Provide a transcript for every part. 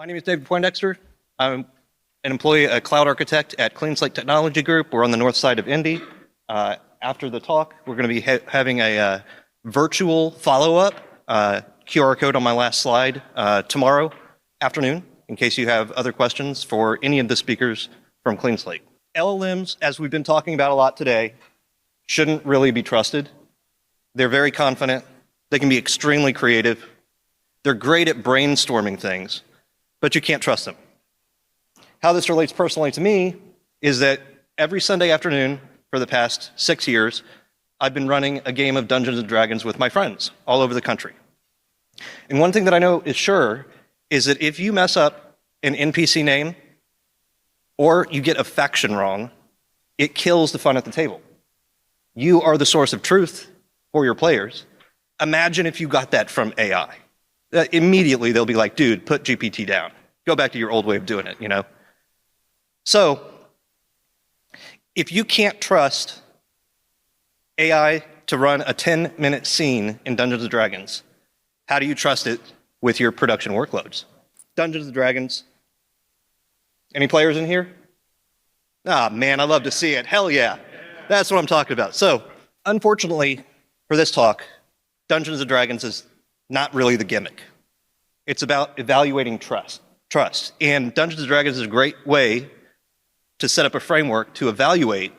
My name is David Poindexter. I'm an employee, a cloud architect at Clean Slate Technology Group. We're on the north side of Indy. After the talk, we're going to be having a virtual follow-up, QR code on my last slide, tomorrow afternoon, in case you have other questions for any of the speakers from Clean Slate. LLMs, as we've been talking about a lot today, shouldn't really be trusted. They're very confident. They can be extremely creative. They're great at brainstorming things, but you can't trust them. How this relates personally to me is that every Sunday afternoon for the past 6 years, I've been running a game of Dungeons and Dragons with my friends all over the country. And one thing that I know is sure is that if you mess up an NPC name or you get a faction wrong, it kills the fun at the table. You are the source of truth for your players. Imagine if you got that from AI. Immediately they'll be like, dude, put GPT down. Go back to your old way of doing it, you know? So, if you can't trust AI to run a 10-minute scene in Dungeons & Dragons, how do you trust it with your production workloads? Dungeons & Dragons. Any players in here? Ah, man, I love to see it. Hell yeah. That's what I'm talking about. So, unfortunately, for this talk, Dungeons & Dragons is not really the gimmick. It's about evaluating trust. And Dungeons & Dragons is a great way to set up a framework to evaluate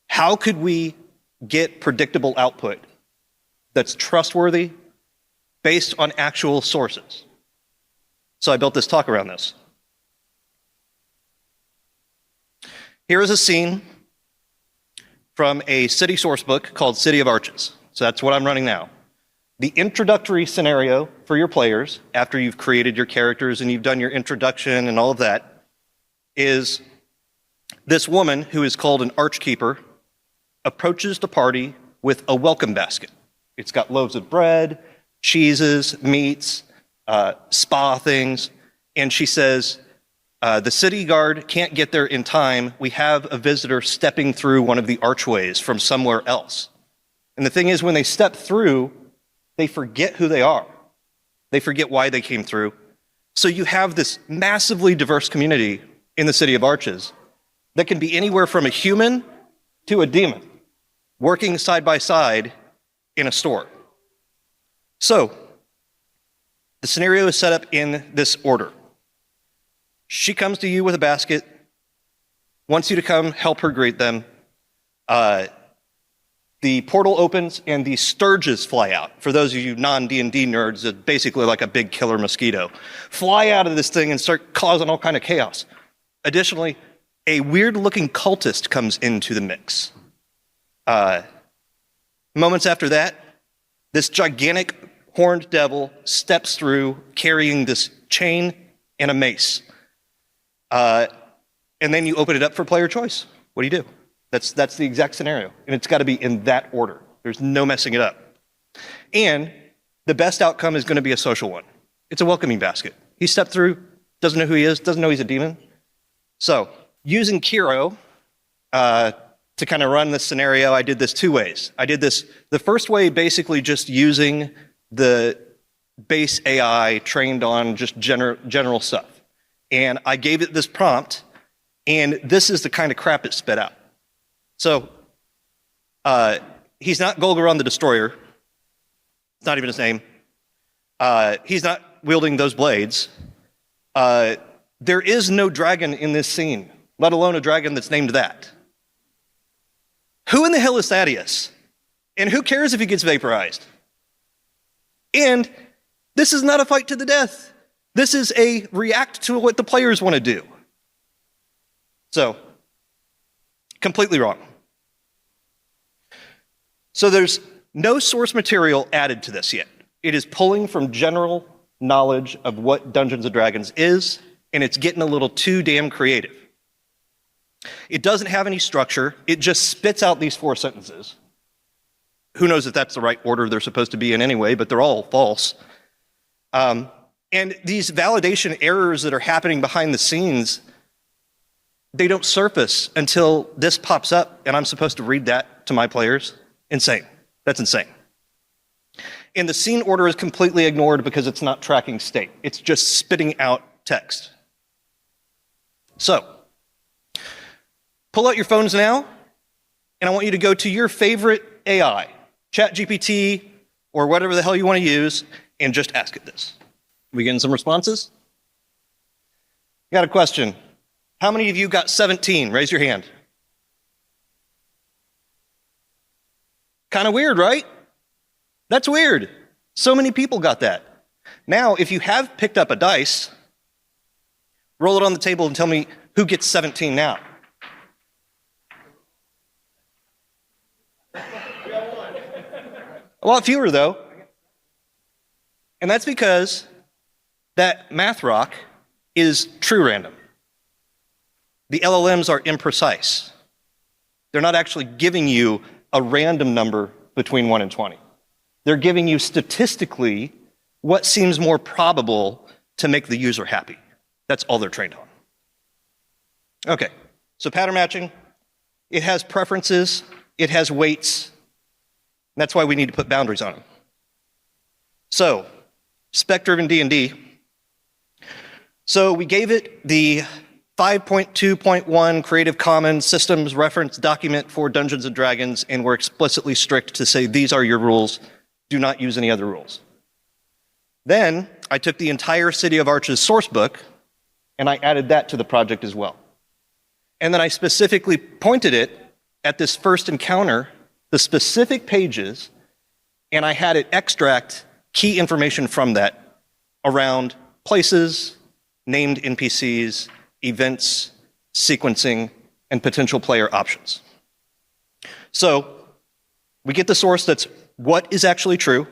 how could we get predictable output that's trustworthy based on actual sources. So I built this talk around this. Here is a scene from a city source book called City of Arches. So that's what I'm running now. The introductory scenario for your players, after you've created your characters and you've done your introduction and all of that, is this woman, who is called an Archkeeper, approaches the party with a welcome basket. It's got loaves of bread, cheeses, meats, spa things, and she says, the city guard can't get there in time. We have a visitor stepping through one of the archways from somewhere else. And the thing is, when they step through, they forget who they are. They forget why they came through. So you have this massively diverse community in the City of Arches that can be anywhere from a human to a demon, working side by side in a store. So the scenario is set up in this order. She comes to you with a basket, wants you to come help her greet them. The portal opens and the sturges fly out. For those of you non-D&D nerds, it's basically like a big killer mosquito. Fly out of this thing and start causing all kind of chaos. Additionally, a weird-looking cultist comes into the mix. Moments after that, this gigantic horned devil steps through carrying this chain and a mace. And then you open it up for player choice. What do you do? That's the exact scenario, and it's got to be in that order. There's no messing it up. And the best outcome is going to be a social one. It's a welcoming basket. He stepped through, doesn't know who he is, doesn't know he's a demon. So, using Kiro to kind of run this scenario, I did this two ways. I did this, the first way, basically just using the base AI trained on just general stuff. And I gave it this prompt, and this is the kind of crap it spit out. So, he's not Golgaron the Destroyer. It's not even his name. He's not wielding those blades. There is no dragon in this scene, let alone a dragon that's named that. Who in the hell is Thaddeus? And who cares if he gets vaporized? And this is not a fight to the death. This is a react to what the players want to do. So, completely wrong. So there's no source material added to this yet. It is pulling from general knowledge of what Dungeons & Dragons is, and it's getting a little too damn creative. It doesn't have any structure. It just spits out these 4 sentences. Who knows if that's the right order they're supposed to be in anyway, but they're all false. And these validation errors that are happening behind the scenes, they don't surface until this pops up, and I'm supposed to read that to my players. Insane. That's insane. And the scene order is completely ignored because it's not tracking state. It's just spitting out text. So, pull out your phones now, and I want you to go to your favorite AI, ChatGPT, or whatever the hell you want to use, and just ask it this. We getting some responses? Got a question. How many of you got 17? Raise your hand. Kind of weird, right? That's weird. So many people got that. Now, if you have picked up a dice, roll it on the table and tell me who gets 17 now. A lot fewer, though. And that's because that math rock is true random. The LLMs are imprecise. They're not actually giving you a random number between 1 and 20. They're giving you statistically what seems more probable to make the user happy. That's all they're trained on. Okay, so pattern matching, it has preferences, it has weights. That's why we need to put boundaries on them. So, spec-driven D&D. So we gave it the 5.2.1 Creative Commons Systems Reference Document for Dungeons & Dragons, and we're explicitly strict to say these are your rules, do not use any other rules. Then I took the entire City of Arch's source book, and I added that to the project as well. And then I specifically pointed it at this first encounter, the specific pages, and I had it extract key information from that around places, named NPCs, events, sequencing, and potential player options. So we get the source that's what is actually true.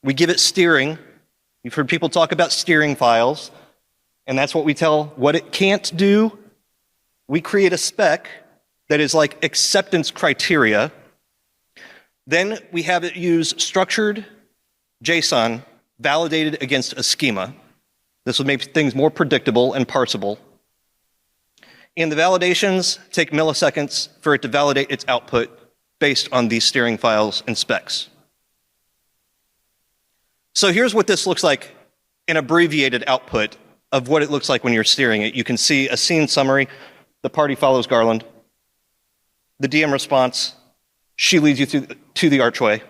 We give it steering. You've heard people talk about steering files, and that's what we tell what it can't do. We create a spec that is like acceptance criteria. Then we have it use structured JSON validated against a schema. This will make things more predictable and parsable. And the validations take milliseconds for it to validate its output based on these steering files and specs. So here's what this looks like, an abbreviated output of what it looks like when you're steering it. You can see a scene summary. The party follows Garland. The DM response, she leads you to the archway.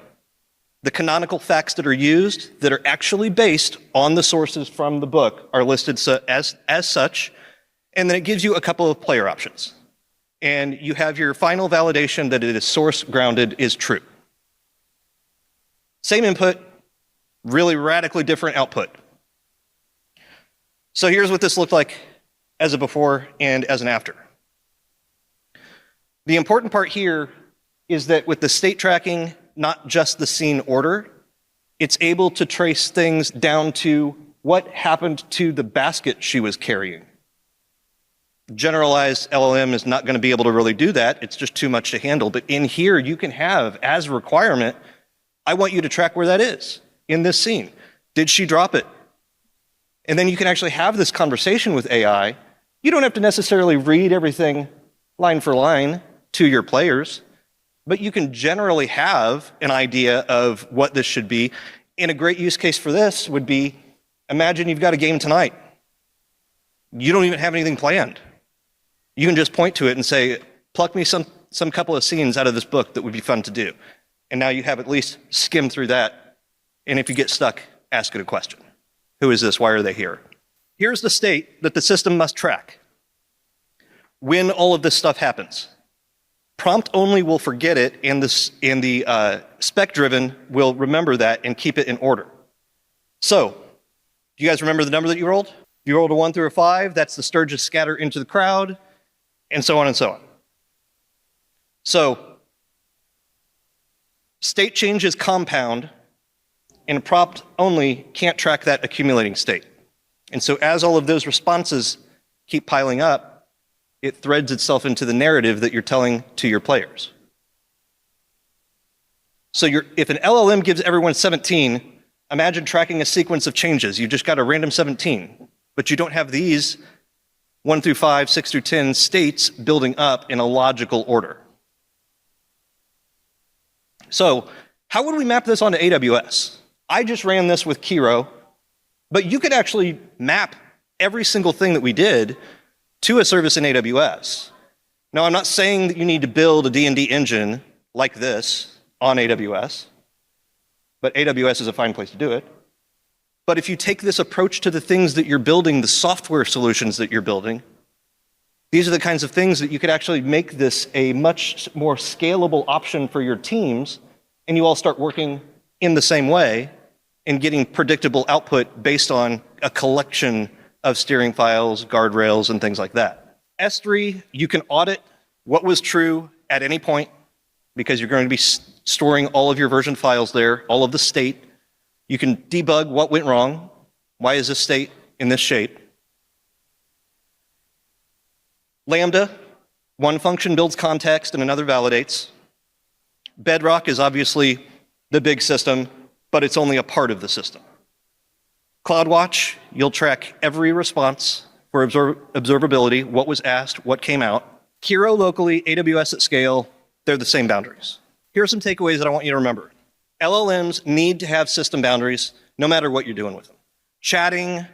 The canonical facts that are used that are actually based on the sources from the book are listed as such, and then it gives you a couple of player options. And you have your final validation that it is source grounded is true. Same input, really radically different output. So here's what this looked like as a before and as an after. The important part here is that with the state tracking, not just the scene order, it's able to trace things down to what happened to the basket she was carrying. Generalized LLM is not going to be able to really do that. It's just too much to handle. But in here, you can have, as a requirement, I want you to track where that is in this scene. Did she drop it? And then you can actually have this conversation with AI. You don't have to necessarily read everything line for line to your players, but you can generally have an idea of what this should be. And a great use case for this would be, imagine you've got a game tonight. You don't even have anything planned. You can just point to it and say, pluck me some couple of scenes out of this book that would be fun to do. And now you have at least skimmed through that. And if you get stuck, ask it a question. Who is this? Why are they here? Here's the state that the system must track when all of this stuff happens. Prompt only will forget it, and the spec-driven will remember that and keep it in order. So, do you guys remember the number that you rolled? You rolled a 1 through a 5, that's the Sturgis scatter into the crowd, and so on and so on. So, state changes compound, and prompt only can't track that accumulating state. And so as all of those responses keep piling up, it threads itself into the narrative that you're telling to your players. So if an LLM gives everyone 17, imagine tracking a sequence of changes. You just got a random 17, but you don't have these 1 through 5, 6 through 10 states building up in a logical order. So how would we map this onto AWS? I just ran this with Kiro, but you could actually map every single thing that we did to a service in AWS. Now, I'm not saying that you need to build a D&D engine like this on AWS, but AWS is a fine place to do it. But if you take this approach to the things that you're building, the software solutions that you're building, these are the kinds of things that you could actually make this a much more scalable option for your teams, and you all start working in the same way and getting predictable output based on a collection of steering files, guardrails, and things like that. S3, you can audit what was true at any point because you're going to be storing all of your version files there, all of the state. You can debug what went wrong. Why is this state in this shape? Lambda, one function builds context and another validates. Bedrock is obviously the big system, but it's only a part of the system. CloudWatch, you'll track every response for observability, what was asked, what came out. Kiro locally, AWS at scale, they're the same boundaries. Here are some takeaways that I want you to remember. LLMs need to have system boundaries no matter what you're doing with them. Chatting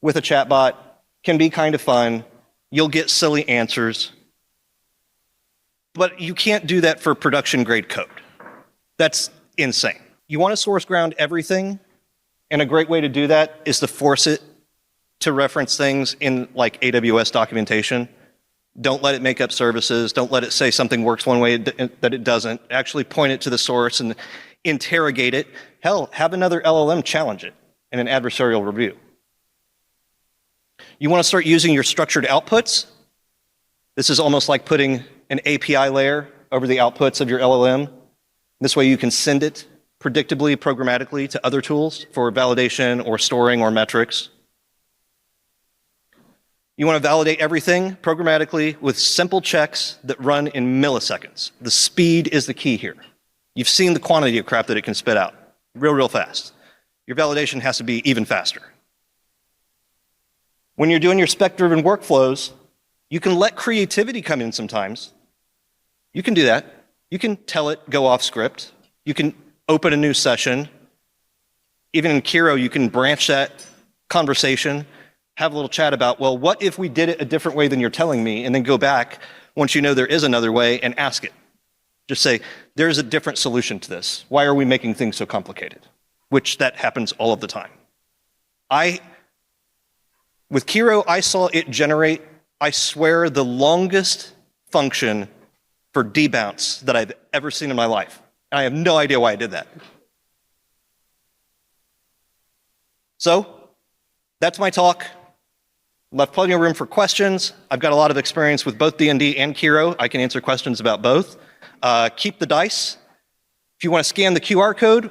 with a chatbot can be kind of fun. You'll get silly answers. But you can't do that for production-grade code. That's insane. You want to source ground everything, and a great way to do that is to force it to reference things in like AWS documentation. Don't let it make up services. Don't let it say something works one way that it doesn't. Actually point it to the source and interrogate it. Hell, have another LLM challenge it in an adversarial review. You want to start using your structured outputs. This is almost like putting an API layer over the outputs of your LLM. This way you can send it predictably, programmatically to other tools for validation or storing or metrics. You want to validate everything programmatically with simple checks that run in milliseconds. The speed is the key here. You've seen the quantity of crap that it can spit out real fast. Your validation has to be even faster. When you're doing your spec-driven workflows, you can let creativity come in sometimes. You can do that. You can tell it, go off script. You can open a new session. Even in Kiro, you can branch that conversation, have a little chat about, well, what if we did it a different way than you're telling me, and then go back once you know there is another way and ask it. Just say, there's a different solution to this. Why are we making things so complicated? Which that happens all of the time. With Kiro, I saw it generate, I swear, the longest function for debounce that I've ever seen in my life. And I have no idea why I did that. So, that's my talk. Left plenty of room for questions. I've got a lot of experience with both D&D and Kiro. I can answer questions about both. Keep the dice. If you want to scan the QR code,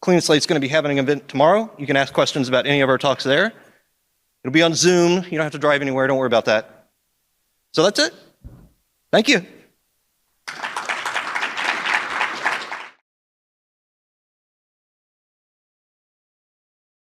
Clean Slate's going to be having an event tomorrow. You can ask questions about any of our talks there. It'll be on Zoom. You don't have to drive anywhere. Don't worry about that. So that's it. Thank you.